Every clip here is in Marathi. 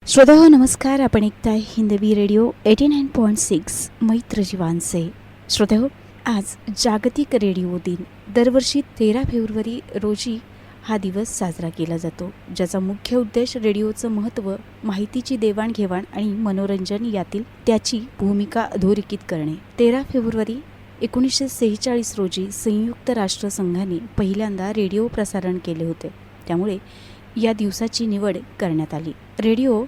श्रोताहो नमस्कार. आपण ऐकताय हिंदवी रेडिओ 89.6 मैत्र जीवांचे. श्रोताहो, आज जागतिक रेडिओ दिन. दरवर्षी 13 फेब्रुवारी रोजी हा दिवस साजरा केला जातो, ज्याचा मुख्य उद्देश रेडिओचं महत्त्व, माहितीची देवाणघेवाण आणि मनोरंजन यातील त्याची भूमिका अधोरेखित करणे. 13 फेब्रुवारी 1946 रोजी संयुक्त राष्ट्रसंघाने पहिल्यांदा रेडिओ प्रसारण केले होते, त्यामुळे या दिवसाची निवड करण्यात आली. रेडिओ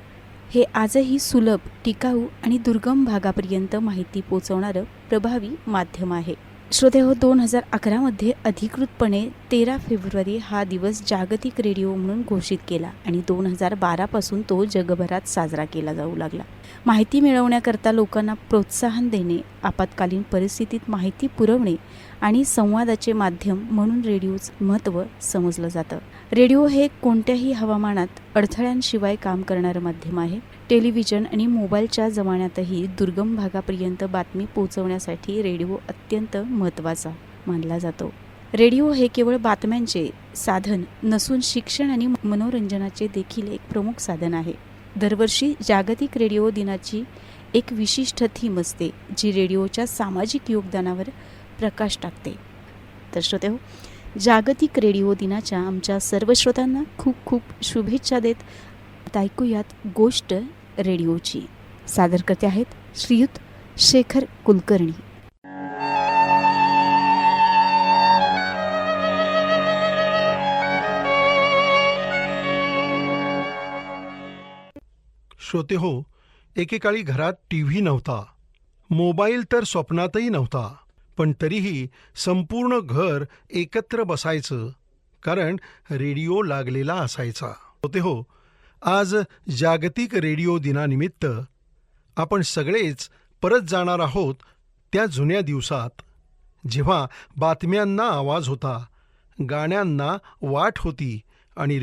हे आजही सुलभ, टिकाऊ आणि दुर्गम भागापर्यंत माहिती पोहोचवणारं प्रभावी माध्यम आहे. श्रोतेहो, 2011 मध्ये अधिकृतपणे 13 फेब्रुवारी हा दिवस जागतिक रेडिओ म्हणून घोषित केला आणि 2012 पासून तो जगभरात साजरा केला जाऊ लागला. माहिती मिळवण्याकरता लोकांना प्रोत्साहन देणे, आपत्कालीन परिस्थितीत माहिती पुरवणे आणि संवादाचे माध्यम म्हणून रेडिओचं महत्त्व समजलं जातं. रेडिओ हे कोणत्याही हवामानात अडथळ्यांशिवाय काम करणारं माध्यम आहे. टेलिव्हिजन आणि मोबाईलच्या जमान्यातही दुर्गम भागापर्यंत बातमी पोहोचवण्यासाठी रेडिओ अत्यंत महत्त्वाचा मानला जातो. रेडिओ हे केवळ बातम्यांचे साधन नसून शिक्षण आणि मनोरंजनाचे देखील एक प्रमुख साधन आहे. दरवर्षी जागतिक रेडिओ दिनाची एक विशिष्ट थीम असते, जी रेडिओच्या सामाजिक योगदानावर प्रकाश टाकते. तर श्रोतेहो, जागतिक रेडिओ दिनाच्या आमच्या सर्व श्रोत्यांना खूप खूप शुभेच्छा देत आता ऐकूयात गोष्ट रेडिओची. सादर करते आहेत श्रीयुत शेखर कुलकर्णी. श्रोते हो, एकेकाळी घरात टीव्ही नव्हता, मोबाईल तर स्वप्नातही नव्हता, पण तरीही संपूर्ण घर एकत्र बसायचं, कारण रेडिओ लागलेला असायचा. श्रोते हो, आज जागतिक रेडिओ दिनानिमित्त आपण सगळेच परत जाणार आहोत त्या जुन्या दिवसात, जेव्हा बातम्यांना आवाज होता, गाण्यांना वाट होती आणि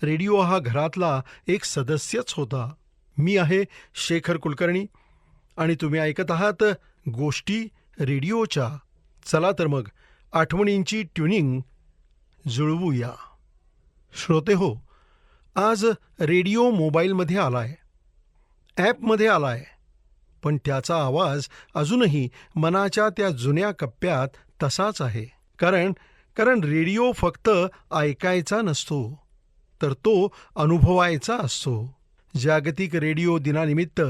रेडिओ हा घरातला एक सदस्यच होता. मी आहे शेखर कुलकर्णी आणि तुम्ही ऐकत आहात गोष्टी रेडिओच्या. चला तर मग आठवणींची ट्युनिंग जुळवूया. श्रोते हो, आज रेडिओ मोबाईलमध्ये आलाय, ॲपमध्ये आलाय, पण त्याचा आवाज अजूनही मनाच्या त्या जुन्या कप्प्यात तसाच आहे. कारण रेडिओ फक्त ऐकायचा नसतो, तर तो अनुभवायचा असतो. जागतिक रेडिओ दिनानिमित्त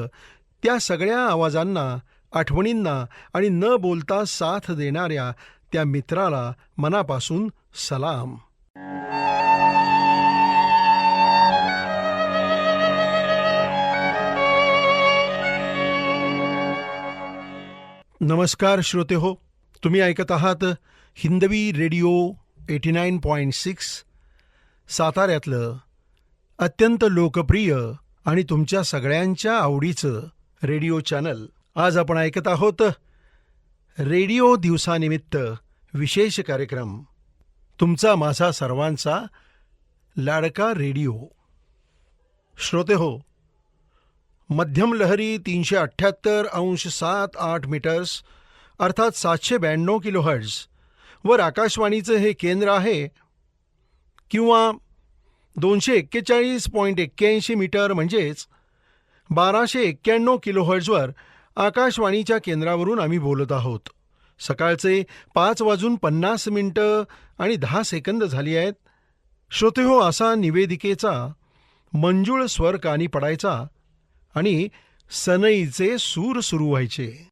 त्या सगळ्या आवाजांना, आठवणींना आणि न बोलता साथ देणाऱ्या त्या मित्राला मनापासून सलाम. नमस्कार श्रोते हो, तुम्ही ऐकत आहात हिंदवी रेडिओ 89.6, साताऱ्यातलं अत्यंत लोकप्रिय आणि तुमच्या सगळ्यांच्या आवडीचं रेडिओ चॅनल. आज आपण ऐकत आहोत रेडिओ दिवसानिमित्त विशेष कार्यक्रम, तुमचा माझा सर्वांचा लाडका रेडिओ. श्रोते हो, मध्यम लहरी 378.7 मीटर्स अर्थात 792 किलोहर्ट्झ वर आकाशवाणीचं हे केंद्र आहे, किंवा 241.81 मीटर म्हणजेच 1291 किलोहर्ट्झवर आकाशवाणीच्या केंद्रावरून आम्ही बोलत आहोत. सकाळचे 5:50 आणि 10 सेकंद झाली आहेत. श्रोते हो, असा निवेदिकेचा मंजूळ स्वर कानी पडायचा आणि सनईचे सूर सुरू व्हायचे.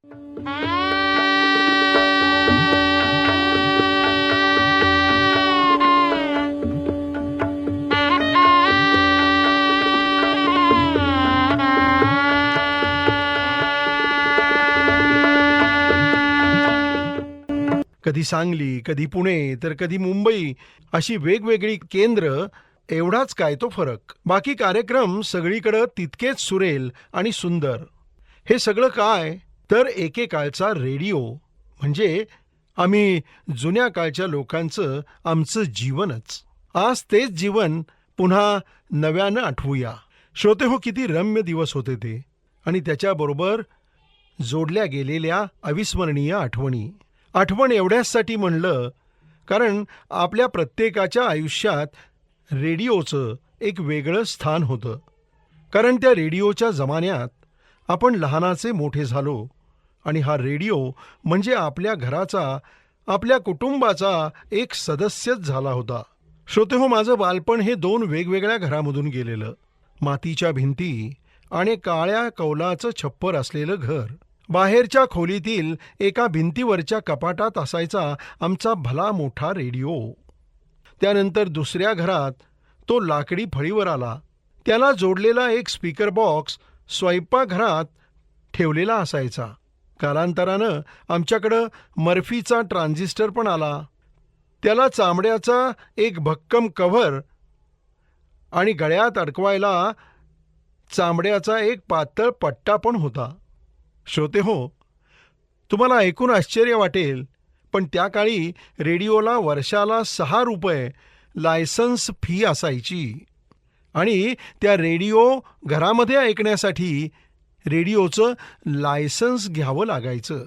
कधी सांगली, कधी पुणे, तर कधी मुंबई, अशी वेगवेगळी केंद्र. एवढाच काय तो फरक, बाकी कार्यक्रम सगळीकडं तितकेच सुरेल आणि सुंदर. हे सगळं काय तर एकेकाळचा रेडिओ, म्हणजे आम्ही जुन्या काळच्या लोकांचं आमचं जीवनच. आज तेच जीवन पुन्हा नव्यानं आठवूया. श्रोते हो, किती रम्य दिवस होते ते, आणि त्याच्याबरोबर जोडल्या गेलेल्या अविस्मरणीय आठवणी. आठवण एवढ्यासाठी म्हणलं कारण आपल्या प्रत्येकाच्या आयुष्यात रेडिओचं एक वेगळं स्थान होतं. कारण त्या रेडिओच्या जमान्यात आपण लहानाचे मोठे झालो आणि हा रेडिओ म्हणजे आपल्या घराचा, आपल्या कुटुंबाचा एक सदस्यच झाला होता. श्रोतेहो, माझं बालपण हे 2 वेगवेगळ्या घरामधून गेलेलं. मातीच्या भिंती आणि काळ्या कौलाचं छप्पर असलेलं घर. बाहेरच्या खोलीतील एका भिंतीवरच्या कपाटात असायचा आमचा भला मोठा रेडिओ. त्यानंतर दुसऱ्या घरात तो लाकडी फळीवर आला. त्याला जोडलेला एक स्पीकर बॉक्स स्वयंपाकघरात ठेवलेला असायचा. कालांतरानं आमच्याकडं मर्फीचा ट्रान्झिस्टर पण आला. त्याला चामड्याचा एक भक्कम कव्हर आणि गळ्यात अडकवायला चामड्याचा एक पातळ पट्टा पण होता. श्रोतेहो, तुम्हाला ऐकून आश्चर्य वाटेल, पण त्या काळी रेडिओला वर्षाला 6 रुपये लायसन्स फी असायची आणि त्या रेडिओ घरामध्ये ऐकण्यासाठी रेडिओचं लायसन्स घ्यावं लागायचं.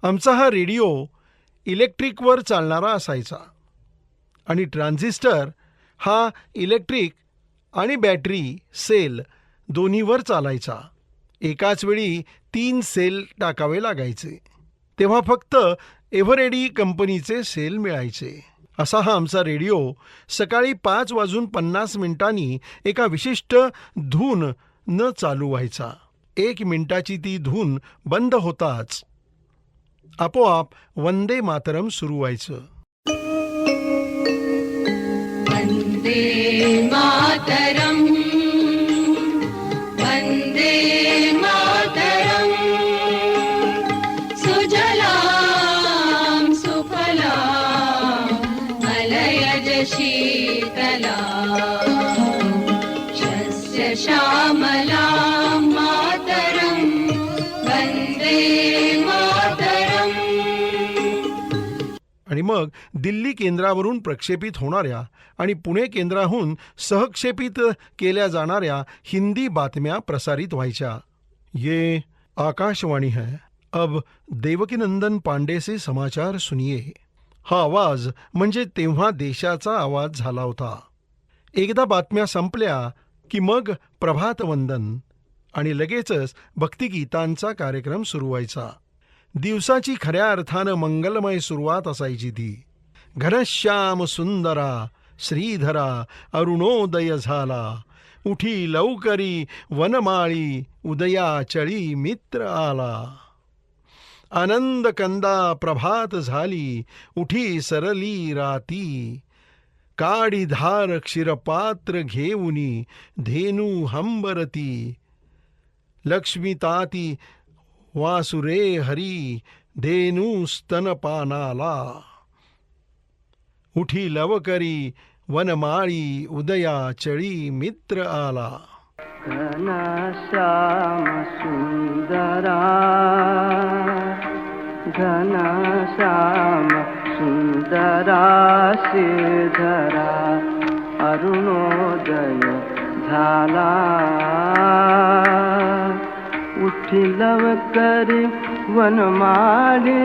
आमचा हा रेडिओ इलेक्ट्रिकवर चालणारा असायचा आणि ट्रान्झिस्टर हा इलेक्ट्रिक आणि बॅटरी सेल दोन्हीवर चालायचा. एकाच वेळी 3 सेल टाकावे लागायचे. तेव्हा फक्त एव्हरेडी कंपनीचे सेल मिळायचे. असा हा आमचा रेडिओ सकाळी 5:50 एका विशिष्ट धून न चालू व्हायचा. 1 मिनिटाची ती धून बंद होताच आपोआप वंदे मातरम सुरू व्हायचं. वंदे मातरम, वंदे मातरम, सुजलां सुफलां मलयज शीतलां शस्य श्यामलां मातरं वंदे मातरम. आणि मग दिल्ली केंद्रावरून प्रक्षेपित होणाऱ्या आणि पुणे केंद्राहून सहक्षेपित केल्या जाणाऱ्या हिंदी बातम्या प्रसारित व्हायच्या. ये आकाशवाणी है, अब देवकीनंदन पांडे से समाचार सुनिये. हा आवाज म्हणजे तेव्हा देशाचा आवाज झाला होता. एकदा बातम्या संपल्या की मग प्रभातवंदन आणि लगेचच भक्तिगीतांचा कार्यक्रम सुरू व्हायचा. दिवसाची खऱ्या अर्थानं मंगलमय सुरुवात असायची ती. घनश्याम सुंदरा श्रीधरा अरुणोदय झाला, उठी लवकरी वनमाळी उदया चळी मित्र आला. आनंद कंदा प्रभात झाली, उठी सरली राती. काडी धार क्षीरपात्र घेऊनी, धेनू हंबरती. लक्ष्मी ताती वासुरे हरी, धेनू स्तनपानाला. उठी लवकरी वनमाळी उदया चळी मित्र आला. घनश्याम सुंदरा, घनश्याम सुंदरा श्रीधरा अरुणोदय झाला. उठी लवकरी वनमाळी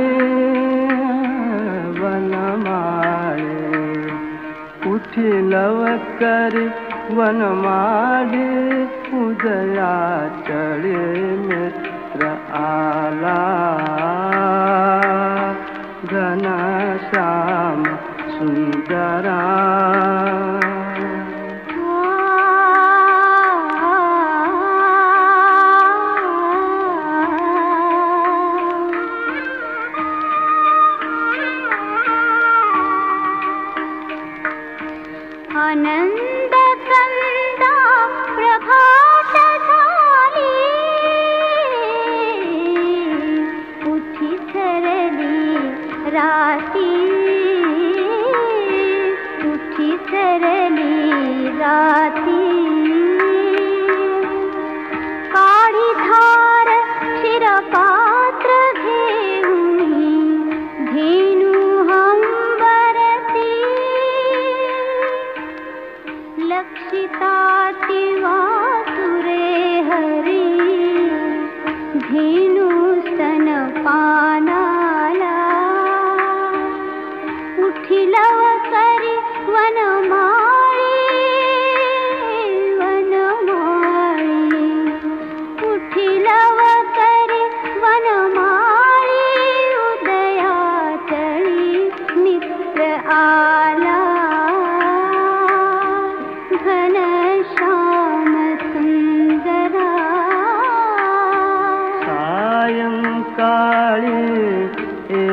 वनमाळी. उठी लवकरी वनमाळी उदया चढे मित्र आला. घनश्याम सुंदरा. आनंद कंदा प्रभात झाली, उठी सरली राती. उठी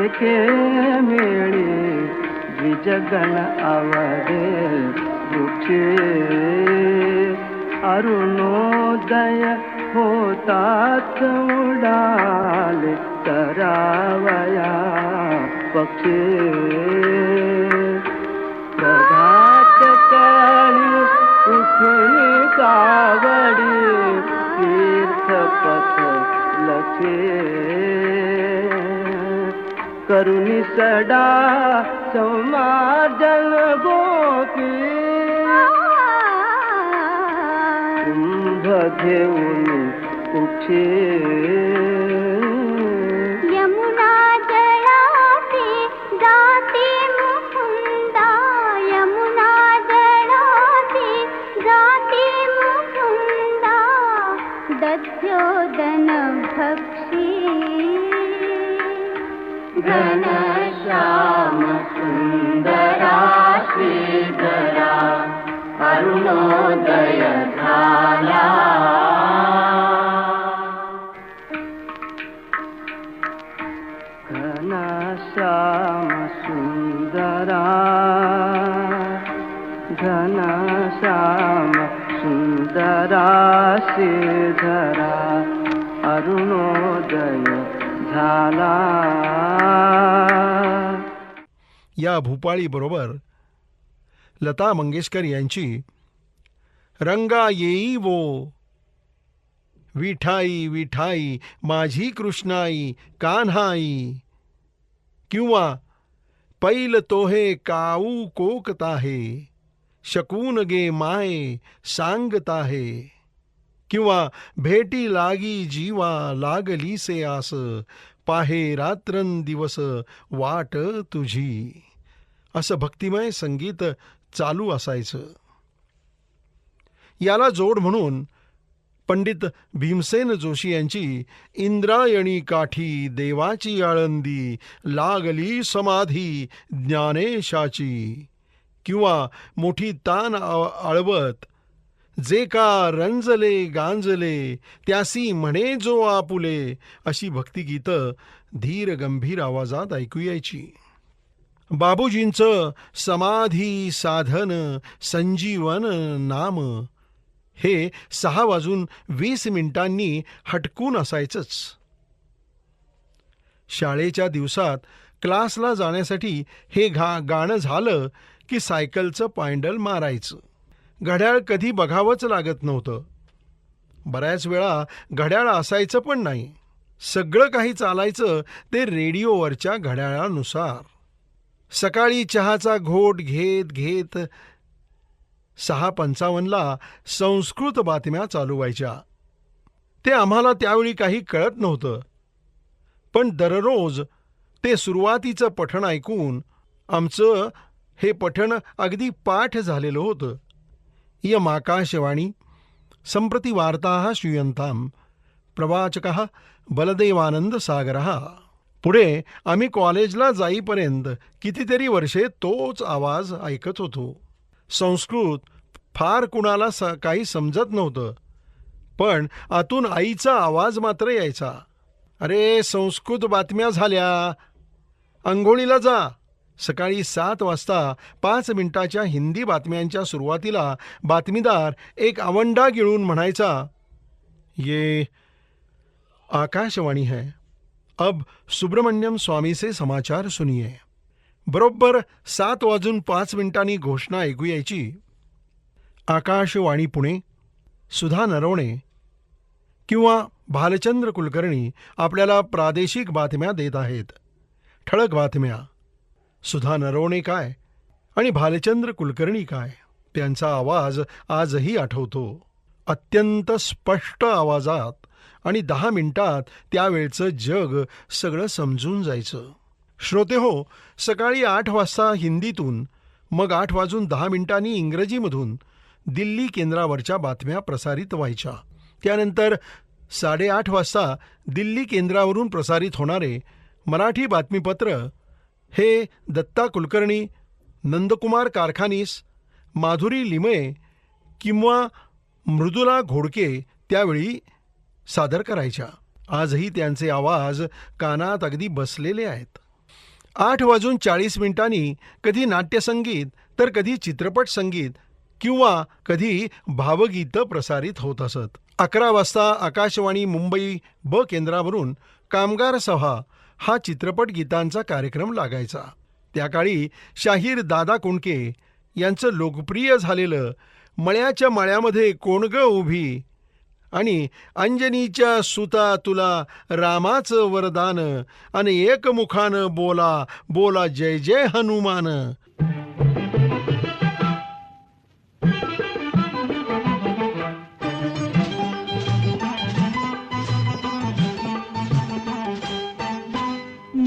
एके मेळी द्विजगण आवडे वृक्षे अरुणोदय होतात उडाले तरावया पक्षी प्रभात काळी उठून कावडी तीर्थपथ लक्षे करुणी सडा समाजन गोपी कुंभ घेऊन उठे यमुना जळासी जाती मुकुंदा यमुना जळासी जाती मुकुंदा दध्योदन भक्षी घनश्याम सुंदरा श्रीधरा अरुणोदय झाला घनश्याम सुंदरा घनश्याम सुंदरा श्रीधरा अरुणोदय झाला. या भूपाळी बरोबर लता मंगेशकर यांची रंगा येई वो विठाई विठाई माझी कृष्णाई कान्हाई किंवा पैल तोहे काऊ कोकताहे शकून गे माये सांगताहे किंवा भेटी लागी जीवा लागली से आस पाहे रात्रंदिवस वाट तुझी असं भक्तिमय संगीत चालू असायचं. याला जोड म्हणून पंडित भीमसेन जोशी यांची इंद्रायणी काठी देवाची आळंदी लागली समाधी ज्ञानेशाची किंवा मोठी तान आळवत जे का रंजले गांजले त्यासी म्हणे जो आपुले अशी भक्तिगीतं धीर गंभीर आवाजात ऐकू यायची. बाबूजींचं समाधी साधन संजीवन नाम हे 6:20 हटकून असायचंच. शाळेच्या दिवसात क्लासला जाण्यासाठी हे गाणं झालं की सायकलचं पायंडल मारायचं. घड्याळ कधी बघावंच लागत नव्हतं. बऱ्याच वेळा घड्याळ असायचं पण नाही. सगळं काही चालायचं ते रेडिओवरच्या घड्याळानुसार. सकाळी चहाचा घोट घेत घेत 6:55 संस्कृत बातम्या चालू व्हायच्या. ते आम्हाला त्यावेळी काही कळत नव्हतं, पण दररोज ते सुरुवातीचं पठण ऐकून आमचं हे पठण अगदी पाठ झालेलं होतं. इयम् आकाशवाणी सम्प्रति वार्ताः श्रूयन्ताम् प्रवाचकः बलदेवानंद सागरः. पुढे आम्ही कॉलेजला जाईपर्यंत कितीतरी वर्षे तोच आवाज ऐकत होतो. संस्कृत फार कुणाला काही समजत नव्हतं, पण आतून आईचा आवाज मात्र यायचा. अरे संस्कृत बातम्या झाल्या, अंघोळीला जा. सकाळी 7 वाजता 5 मिनिटाच्या हिंदी बातम्यांच्या सुरुवातीला बातमीदार एक आवंडा गिळून म्हणायचा, ये आकाशवाणी है, अब सुब्रमण्यम स्वामी से समाचार सुनिए. बरोबर 7:05 घोषणा ऐकू यायची. आकाशवाणी पुणे सुधा नरवणे किंवा भालचंद्र कुलकर्णी आपल्याला प्रादेशिक बातम्या देत आहेत. ठळक बातम्या. सुधा नरवणे काय आणि भालचंद्र कुलकर्णी काय, त्यांचा आवाज आजही आठवतो. अत्यंत स्पष्ट आवाजात आणि 10 मिनिटात त्यावेळचं जग सगळं समजून जायचं. श्रोतेहो, सकाळी 8 वाजता हिंदीतून, मग 8:10 इंग्रजीमधून दिल्ली केंद्रावरच्या बातम्या प्रसारित व्हायच्या. त्यानंतर 8:30 वाजता दिल्ली केंद्रावरून प्रसारित होणारे मराठी बातमीपत्र हे दत्ता कुलकर्णी, नंदकुमार कारखानीस, माधुरी लिमये किंवा मृदुला घोडके त्यावेळी सादर करायच्या. आजही त्यांचे आवाज कानात अगदी बसलेले आहेत. 8:40 कधी नाट्यसंगीत तर कधी चित्रपट संगीत किंवा कधी भावगीतं प्रसारित होत असत. 11 वाजता आकाशवाणी मुंबई ब केंद्रावरून कामगार सभा हा चित्रपट गीतांचा कार्यक्रम लागायचा. त्या काळी शाहीर दादा कोंडके यांचं लोकप्रिय झालेलं मळ्याच्या माळ्यामध्ये कोण ग उभी आणि अंजनीच्या सुता तुला रामाचं वरदान आणि एकमुखानं बोला बोला जय जय हनुमान.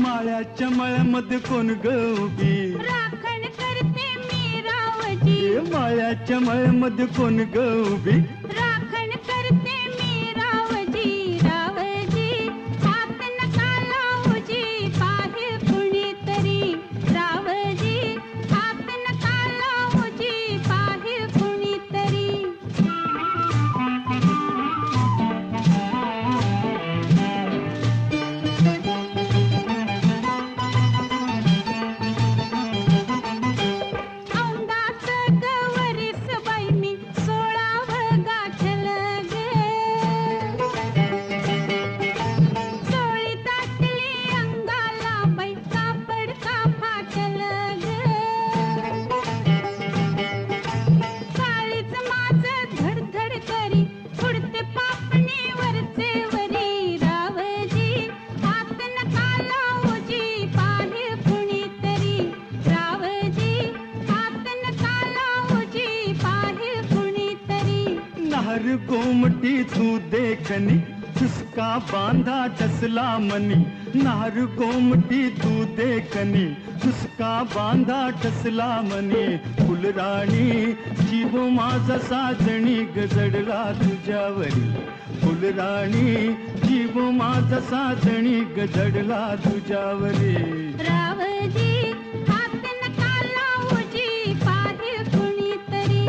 माळ्याच्या मळ्यामध्ये कोण ग उभी, राखण करते मी रावजी, माळ्याच्या मळ्यामध्ये कोण ग उभी, राखण करते मी रावजी, रावजी हात नका लावूजी, पाहे कुणीतरी, रावजी हात नका लावूजी, पाहे कुणीतरी. औंदाचं गवरीस बाई मी 16 गाठलं ग, चोळी दाटली अंगाला बाई कापड का फाटलं ग, काळीच माझं धडधड करी उडते पापणी वरचे वरी, रावजी हात नका लावूजी, पाहे कुणीतरी, रावजी हात नका लावूजी, पाहे कुणीतरी. नार गोमटी तू देखनी, चुसका बांधा टसला मनी, नार गोमटी तू देखनी, चुसका बांधा टसला मनी, फुलराणी जीव माझा साजणी गजडला तुझ्यावरी, फुलराणी जीव माझा साजणी गजडला तुझ्यावरी. रावजी हात नका लावूजी, पाहे कुणीतरी.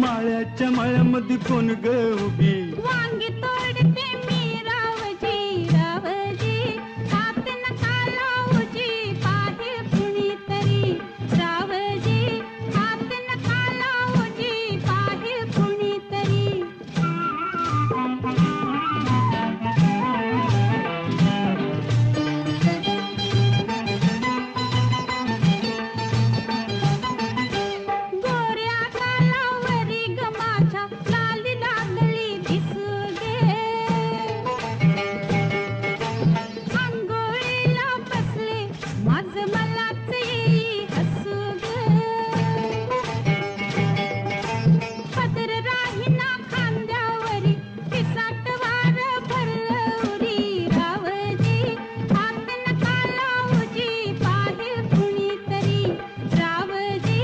माळ्याच्या मळ्यामध्ये कोण ग उभी, वांगी तोडते मी रावजी, रावजी हात नका लावूजी, पाहे कुणीतरी, रावजी हात नका लावूजी, पाहे कुणीतरी. गोऱ्या गालावरी ग माझ्या लाली लागली दिसू गे, अंघोळीला बसले माझं मलाच येई हसू ग, पदर राहीना खांद्यावरी पिसाट वार भरलं उरी, रावजी हात नका लावूजी, पाहे कुणीतरी, रावजी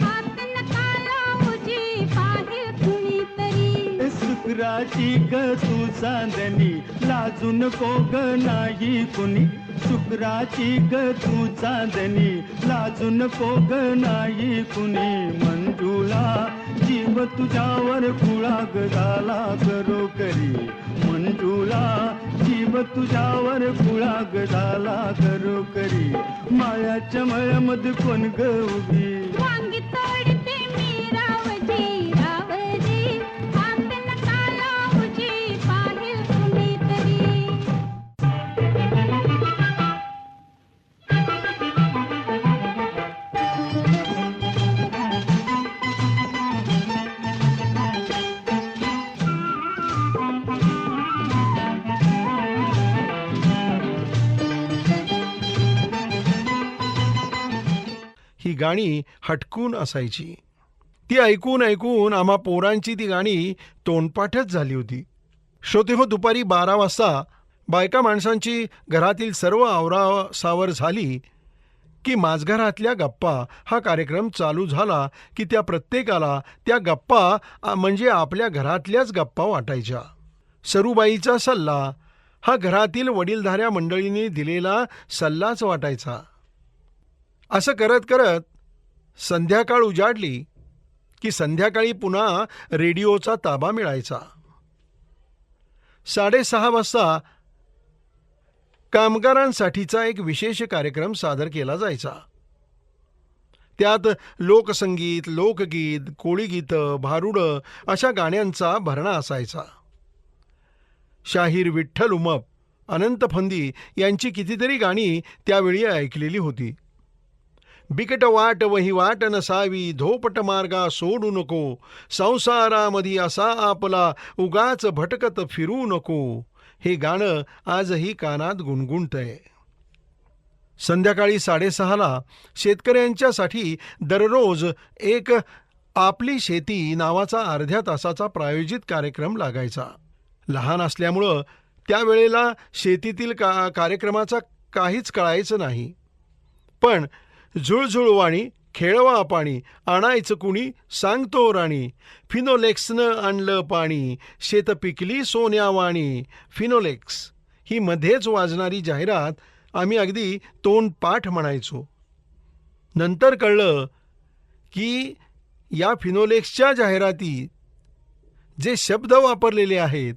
हात नका लावूजी, पाहे कुणीतरी. शुक्राची ग तू चांदणी, लाजू नको ग नाही कुणी, शुक्राची ग तू चांदणी, लाजू नको ग नाही कुणी, मंजुळा जीव तुझ्यावर कुळा ग झाला करो करी, मंजुळा जीव तुझ्यावर कुळा ग झाला करो करी. माळ्याच्या मळ्यामध्ये कोण ग उभी, वांगी तोडते मी रावजी, रावजी हात नका लावूजी, पाहे कुणीतरी. ही गाणी हटकून असायची. ती ऐकून ऐकून आम्हा पोरांची ती गाणी तोंडपाठच झाली होती. श्रोते हो, दुपारी 12 वाजता बायका माणसांची घरातील सर्व आवरासावर झाली की माझघरातल्या गप्पा हा कार्यक्रम चालू झाला की त्या प्रत्येकाला त्या गप्पा म्हणजे आपल्या घरातल्याच गप्पा वाटायच्या. सरूबाईचा सल्ला हा घरातील वडीलधाऱ्या मंडळींनी दिलेला सल्लाच वाटायचा. असं करत करत संध्याकाळ उजाडली की संध्याकाळी पुन्हा रेडिओचा ताबा मिळायचा. 6:30 वाजता कामगारांसाठीचा एक विशेष कार्यक्रम सादर केला जायचा. त्यात लोकसंगीत, लोकगीत, कोळी गीतं, भारुडं अशा गाण्यांचा भरणा असायचा. शाहीर विठ्ठल उमप, अनंत फंदी यांची कितीतरी गाणी त्यावेळी ऐकलेली होती. बिकट वाट वही वाट नसावी, धोपट मार्गा सोडू नको, संसारामधी असा आपला उगाच भटकत फिरू नको, हे गाणं आजही कानात गुणगुणतंय. संध्याकाळी 6:30ला शेतकऱ्यांच्यासाठी दररोज एक आपली शेती नावाचा अर्ध्या तासाचा प्रायोजित कार्यक्रम लागायचा. लहान असल्यामुळं त्यावेळेला शेतीतील कार्यक्रमाचा काहीच कळायचं नाही. पण झुळझुळवाणी, खेळवा पाणी, आणायचं कुणी सांगतो राणी, फिनोलेक्सनं आणलं पाणी, शेत पिकली सोन्यावाणी, फिनोलेक्स ही मध्येच वाजणारी जाहिरात आम्ही अगदी तोंडपाठ म्हणायचो. नंतर कळलं की या फिनोलेक्सच्या जाहिरातीत जे शब्द वापरलेले आहेत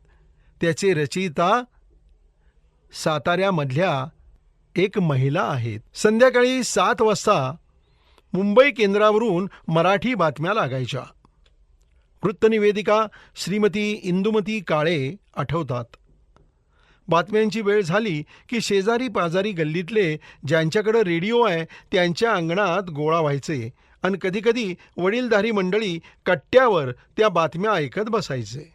त्याचे रचयिता साताऱ्यामधल्या एक महिला आहेत. संध्याकाळी 7 वाजता मुंबई केंद्रावरून मराठी बातम्या लागायच्या. वृत्तनिवेदिका श्रीमती इंदुमती काळे आठवतात. बातम्यांची वेळ झाली की शेजारी पाजारी गल्लीतले ज्यांच्याकडे रेडिओ आहे त्यांच्या अंगणात गोळा व्हायचे आणि कधीकधी वडीलधारी मंडळी कट्ट्यावर त्या बातम्या ऐकत बसायचे.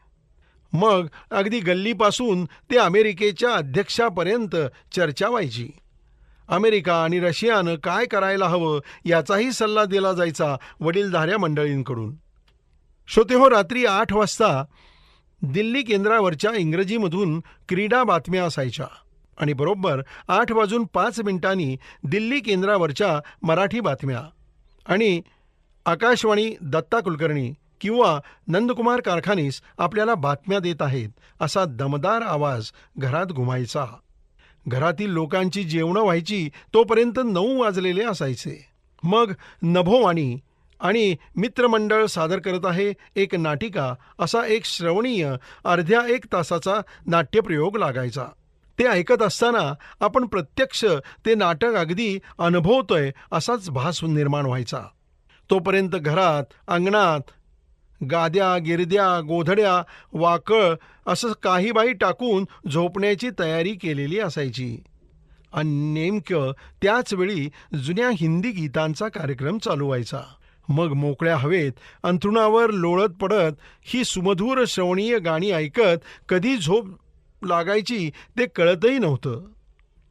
मग अगदी गल्लीपासून ते अमेरिकेच्या अध्यक्षापर्यंत चर्चा व्हायची. अमेरिका आणि रशियानं काय करायला हवं याचाही सल्ला दिला जायचा वडीलधाऱ्या मंडळींकडून. श्रोतेहो, रात्री 8 वाजता दिल्ली केंद्रावरच्या इंग्रजीमधून क्रीडा बातम्या असायच्या आणि बरोबर 8:05 दिल्ली केंद्रावरच्या मराठी बातम्या. आणि आकाशवाणी दत्ता कुलकर्णी किंवा नंदकुमार कारखानीस आपल्याला बातम्या देत आहेत असा दमदार आवाज घरात घुमायचा. घरातील लोकांची जेवणं व्हायची तोपर्यंत 9 वाजलेले असायचे. मग नभोवाणी आणि मित्रमंडळ सादर करत आहे एक नाटिका असा एक श्रवणीय अर्ध्या 1 तासाचा नाट्यप्रयोग लागायचा. ते ऐकत असताना आपण प्रत्यक्ष ते नाटक अगदी अनुभवतोय असाच भास निर्माण व्हायचा. तोपर्यंत घरात, अंगणात गाद्या, गिरद्या, गोधड्या, वाकळ असं काही बाई टाकून झोपण्याची तयारी केलेली असायची. आणि नेमकं त्याच वेळी जुन्या हिंदी गीतांचा कार्यक्रम चालू व्हायचा. मग मोकळ्या हवेत अंथरुणावर लोळत पडत ही सुमधूर श्रवणीय गाणी ऐकत कधी झोप लागायची ते कळतही नव्हतं.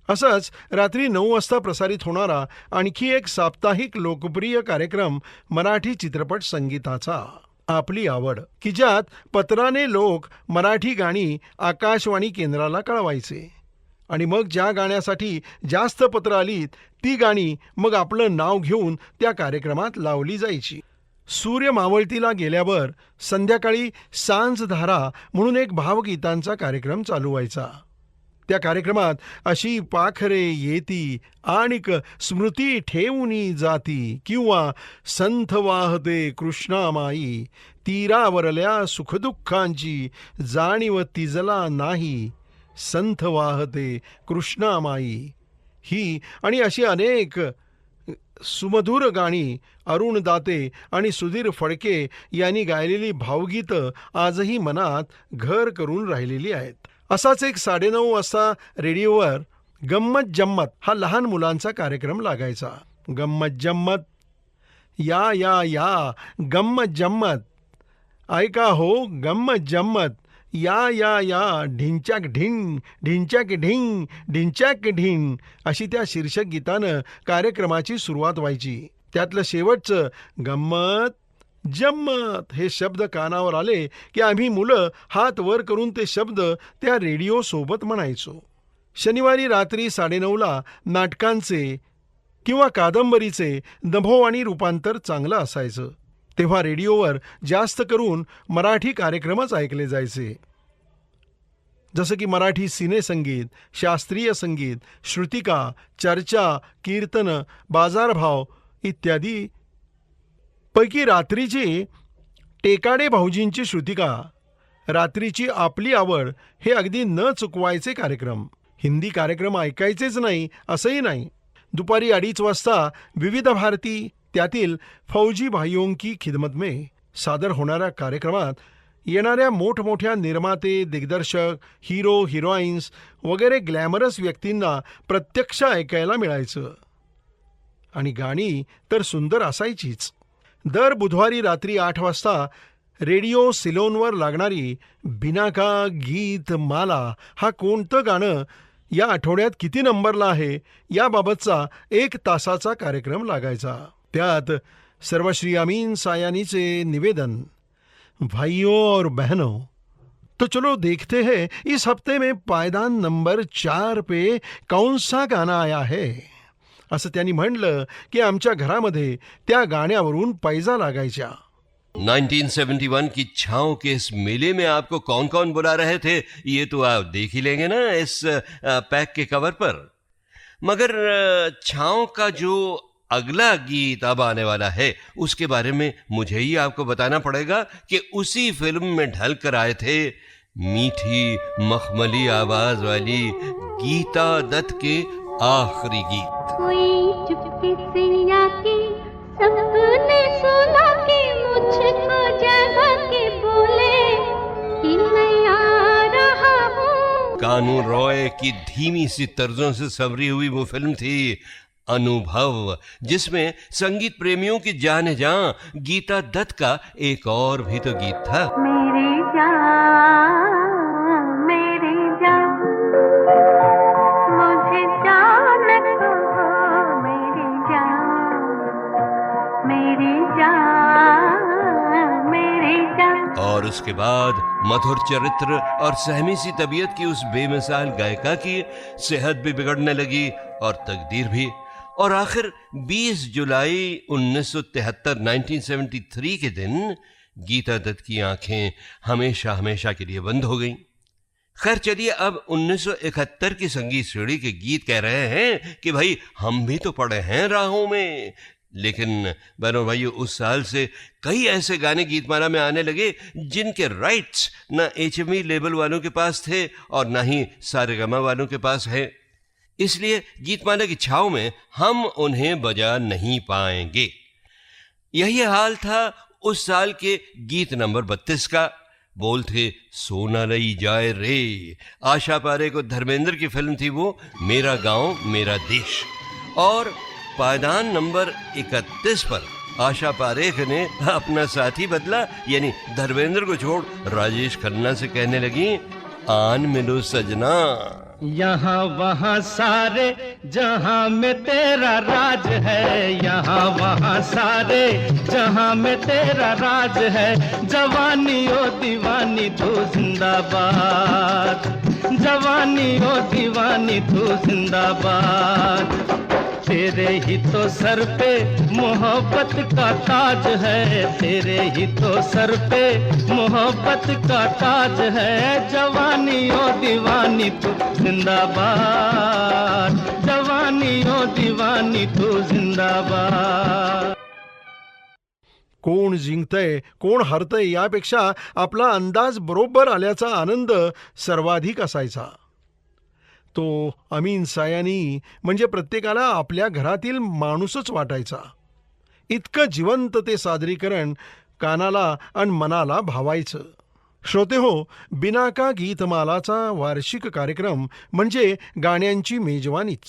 असंच रात्री 9 वाजता प्रसारित होणारा आणखी एक साप्ताहिक लोकप्रिय कार्यक्रम मराठी चित्रपट संगीताचा आपली आवड, की ज्यात पत्राने लोक मराठी गाणी आकाशवाणी केंद्राला कळवायचे आणि मग ज्या गाण्यासाठी जास्त पत्र आलीत ती गाणी मग आपलं नाव घेऊन त्या कार्यक्रमात लावली जायची. सूर्य मावळतीला गेल्यावर संध्याकाळी सांजधारा म्हणून एक भावगीतांचा कार्यक्रम चालू व्हायचा. त्या कार्यक्रमात अशी पाखरे येती आणिक स्मृती ठेवूनी जाती किंवा संथ वाहते कृष्णामाई, तीरावरल्या सुखदुःखांची जाणीव तिजला नाही, संथ वाहते कृष्णामाई, ही आणि अशी अनेक सुमधुर गाणी अरुण दाते आणि सुधीर फडके यांनी गायलेली भावगीतं आजही मनात घर करून राहिलेली आहेत. असाच एक 9:30 वाजता रेडिओवर गंमत जम्मत हा लहान मुलांचा कार्यक्रम लागायचा. गंमत जम्मत, या या या गंमत जम्मत, ऐका हो गंमत जम्मत, या या या ढिंच्याक ढिंग, ढिंच्याक ढिंग, ढिंच्याक ढिंग अशी त्या शीर्षक गीतानं कार्यक्रमाची सुरुवात व्हायची. त्यातलं शेवटचं गंमत जम्मत हे शब्द कानावर आले की आम्ही मुलं हात वर करून ते शब्द त्या रेडिओ सोबत म्हणायचो. शनिवारी रात्री 9:30ला नाटकांचे किंवा कादंबरीचे नभोवाणी रूपांतर चांगलं असायचं. तेव्हा रेडिओवर जास्त करून मराठी कार्यक्रमच ऐकले जायचे, जसं की मराठी सिनेसंगीत, शास्त्रीय संगीत, श्रुतिका, चर्चा, कीर्तन, बाजारभाव इत्यादी. पैकी रात्रीची टेकाडे भाऊजींची श्रुतिका, रात्रीची आपली आवड हे अगदी न चुकवायचे कार्यक्रम. हिंदी कार्यक्रम ऐकायचेच नाही असंही नाही. दुपारी 2:30 वाजता विविध भारती त्यातील फौजी भाइयों की खिदमत में सादर होणाऱ्या कार्यक्रमात येणाऱ्या मोठमोठ्या निर्माते, दिग्दर्शक, हिरो, हिरोईन्स वगैरे ग्लॅमरस व्यक्तींना प्रत्यक्ष ऐकायला मिळायचं. आणि गाणी तर सुंदर असायचीच. दर बुधवारी रात्री 8 वाजता रेडिओ सिलोनवर लागणारी बिनाका गीत माला हा कोणतं गाणं या आठवड्यात किती नंबरला आहे याबाबतचा 1 तासाचा कार्यक्रम लागायचा. त्यात सर्वश्री अमीन सायानीचे निवेदन, भाइयों और बहनों, तो चलो देखते हैं इस हफ्ते में पायदान नंबर 4 पे कौन सा गाना आया है, असं त्यांनी म्हणलं की आमच्या घरामध्ये त्या गाण्यावरून पैजा लागायच्या. 1971 की छाँव के इस मेले में आपको कौन कौन बुला रहे थे ये तो आप देख ही लेंगे ना इस पैक के कवर पर. मगर छाँव का जो अगला गीत अब आने वाला है उसके बारे में मुझे ही आपको बताना पड़ेगा कि उसी फिल्म में ढल कर आए थे मीठी मखमली आवाज वाली गीता दत्त के आखिरी गीत. कोई चुपके से आके सबने सुना के मुझको जगा के बोले कि मैं आ रहा हूँ. कानू रॉय की धीमी सी तर्जों से संवरी हुई वो फिल्म थी अनुभव, जिसमें संगीत प्रेमियों की जाने जान गीता दत्त का एक और भी तो गीत था. मेरे जान मुझे जान कहो, मेरे जान. और उसके बाद मधुर चरित्र और सहमी सी तबीयत की उस बेमिसाल गायिका की सेहत भी बिगड़ने लगी और तकदीर भी. और आखिर 20 जुलाई 1973 1973 के दिन गीता दत्त की आंखें हमेशा हमेशा के लिए बंद हो गईं. खैर चलिए, अब 1971 की संगीत श्रेणी के गीत कह रहे हैं कि भाई हम भी तो पड़े हैं राहों में. लेकिन बहनों भाइयों, उस साल से कई ऐसे गाने गीतमाला में आने लगे जिनके राइट्स न HMV लेबल वालों के पास थे और न ही सारेगामा वालों के पास है. इसलिए गीतमाला की छाव में हम उन्हें बजा नहीं पाएंगे. यही हाल था उस साल के गीत नंबर 32 का. बोल थे सोना लई जाए रे. आशा पारे को धर्मेंद्र की फिल्म थी वो मेरा गांव मेरा देश. और पायदान नंबर 31 पर आशा पारेख ने अपना साथी बदला, यानी धर्मेंद्र को छोड़ राजेश खन्ना से कहने लगी आन मिलो सजना. यहाँ वहाँ सारे जहाँ में तेरा राज है, यहाँ वहाँ सारे जहाँ में तेरा राज है. जवानी ओ दीवानी तू जिंदाबाद, जवानी ओ दीवानी तू जिंदाबाद. तेरे ही तो सर पे मोहब्बत का ताज है, तेरे ही तो सर पे मोहब्बत का ताज है. जवानी ओ दीवानी तू जिंदाबाद, जवानी ओ दीवानी तू जिंदाबाद. कोण जिंकतंय कोण हरतंय यापेक्षा आपला अंदाज बरोबर आल्याचा आनंद सर्वाधिक असायचा. तो अमीन सायानी म्हणजे प्रत्येकाला आपल्या घरातील माणूसच वाटायचा. इतकं जिवंत ते सादरीकरण कानाला आणि मनाला भावायचं. श्रोते हो, बिनाका गीतमालाचा वार्षिक कार्यक्रम म्हणजे गाण्यांची मेजवानीच.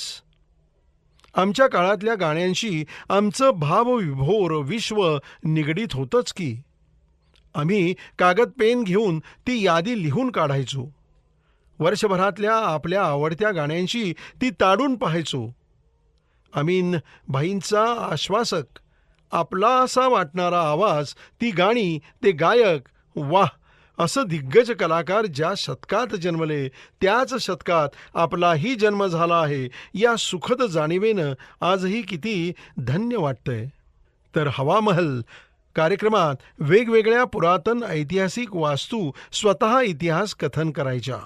आमच्या काळातल्या गाण्यांशी आमचं भावविभोर विश्व निगडीत होतंच की. आम्ही कागद पेन घेऊन ती यादी लिहून काढायचो. वर्षभरातल्या आपल्या आवडत्या गाण्यांशी ती ताडून पाहायचो. अमीन भाईंचा आश्वासक, आपला असा वाटणारा आवाज, ती गाणी, ते गायक, वाह, असं दिग्गज कलाकार ज्या शतकात जन्मले त्याच शतकात आपलाही जन्म झाला आहे या सुखद जाणीवेनं आजही किती धन्य वाटतंय. तर हवा महल कार्यक्रमात वेगवेगळ्या पुरातन ऐतिहासिक वास्तू स्वतः इतिहास कथन करायच्या.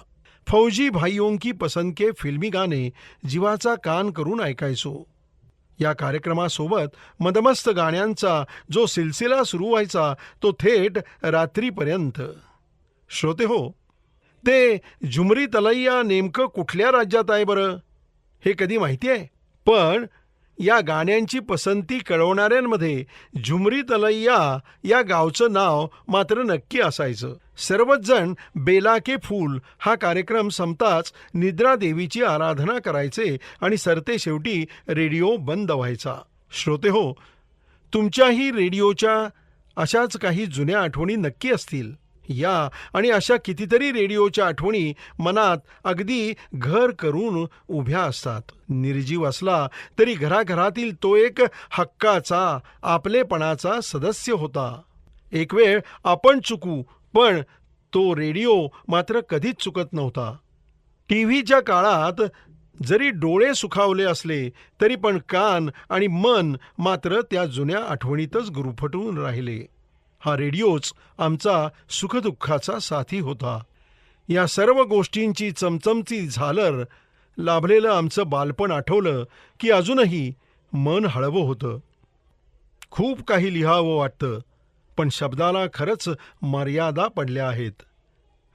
फौजी भाइयों की पसंद के फिल्मी गाणे जीवाचा कान करून ऐकायचो. या कार्यक्रमासोबत मदमस्त गाण्यांचा जो सिलसिला सुरू व्हायचा तो थेट रात्रीपर्यंत. श्रोते हो, ते झुमरी तलैया नेमकं कुठल्या राज्यात आहे बरं, हे कधी माहिती आहे? पण या गाण्यांची पसंती कळवणाऱ्यांमध्ये झुमरी तलैया या गावचं नाव मात्र नक्की असायचं. सर्वच जण बेला के फूल हा कार्यक्रम संपताच निद्रा देवीची आराधना करायचे आणि सरते शेवटी रेडिओ बंद व्हायचा. श्रोते हो, तुमच्याही रेडिओच्या अशाच काही जुन्या आठवणी नक्की असतील. या आणि अशा कितीतरी रेडिओच्या आठवणी मनात अगदी घर करून उभ्या असतात. निर्जीव असला तरी घराघरातील तो एक हक्काचा आपलेपणाचा सदस्य होता. एक वेळ आपण चुकू, पण तो रेडिओ मात्र कधीच चुकत नव्हता. टीव्हीच्या काळात जरी डोळे सुखावले असले तरी पण कान आणि मन मात्र त्या जुन्या आठवणीतच गुरफटून राहिले. हा रेडिओच आमचा सुखदुःखाचा साथी होता. या सर्व गोष्टींची चमचमची झालर लाभलेलं आमचं बालपण आठवलं की अजूनही मन हळवं होतं. खूप काही लिहावं वाटतं, पण शब्दाला खरंच मर्यादा पडल्या आहेत.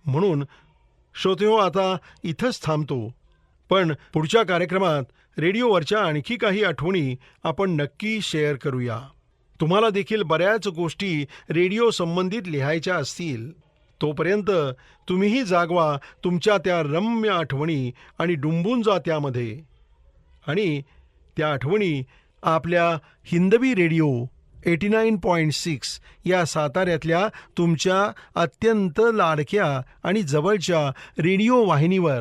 म्हणून श्रोतेहो, आता इथंच थांबतो. पण पुढच्या कार्यक्रमात रेडिओवरच्या आणखी काही आठवणी आपण नक्की शेअर करूया. तुम्हाला देखील बऱ्याच गोष्टी रेडिओ संबंधित लिहायच्या असतील. तोपर्यंत तुम्हीही जागवा तुमच्या त्या रम्य आठवणी आणि डुंबून जा त्यामध्ये. आणि त्या आठवणी आपल्या हिंदवी रेडिओ 89.6 या साताऱ्यातल्या तुमच्या अत्यंत लाडक्या आणि जवळच्या रेडिओ वाहिनीवर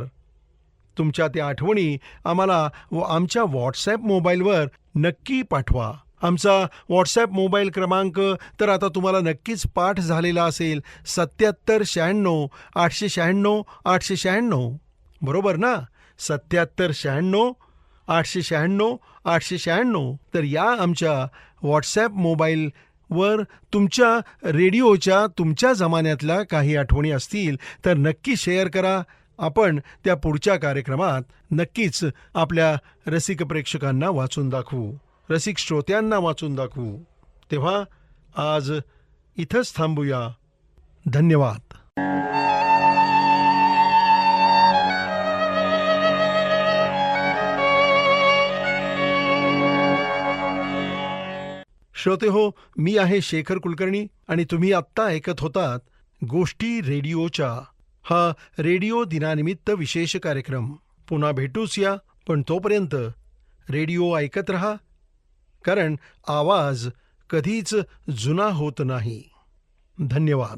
तुमच्या त्या आठवणी आम्हाला आमच्या व्हॉट्सॲप मोबाईलवर नक्की पाठवा. आमचा व्हॉट्सॲप मोबाईल क्रमांक तर आता तुम्हाला नक्कीच पाठ झालेला असेल. 7796 896 896. बरोबर ना? 7796 896 896. तर या आमच्या व्हॉट्सॲप मोबाईलवर तुमच्या रेडिओच्या तुमच्या जमान्यातल्या काही आठवणी असतील तर नक्की शेअर करा. आपण त्या पुढच्या कार्यक्रमात नक्कीच आपल्या रसिक प्रेक्षकांना वाचून दाखवू, रसिक श्रोत्यांना वाचून दाखवू. तेव्हा आज इथंच थांबूया. धन्यवाद. श्रोते हो, मी आहे शेखर कुलकर्णी आणि तुम्ही आत्ता ऐकत होतात गोष्टी रेडिओच्या हा रेडिओ दिनानिमित्त विशेष कार्यक्रम. पुन्हा भेटूच या, पण तोपर्यंत रेडिओ ऐकत रहा, कारण आवाज कधीच जुना होत नाही. धन्यवाद.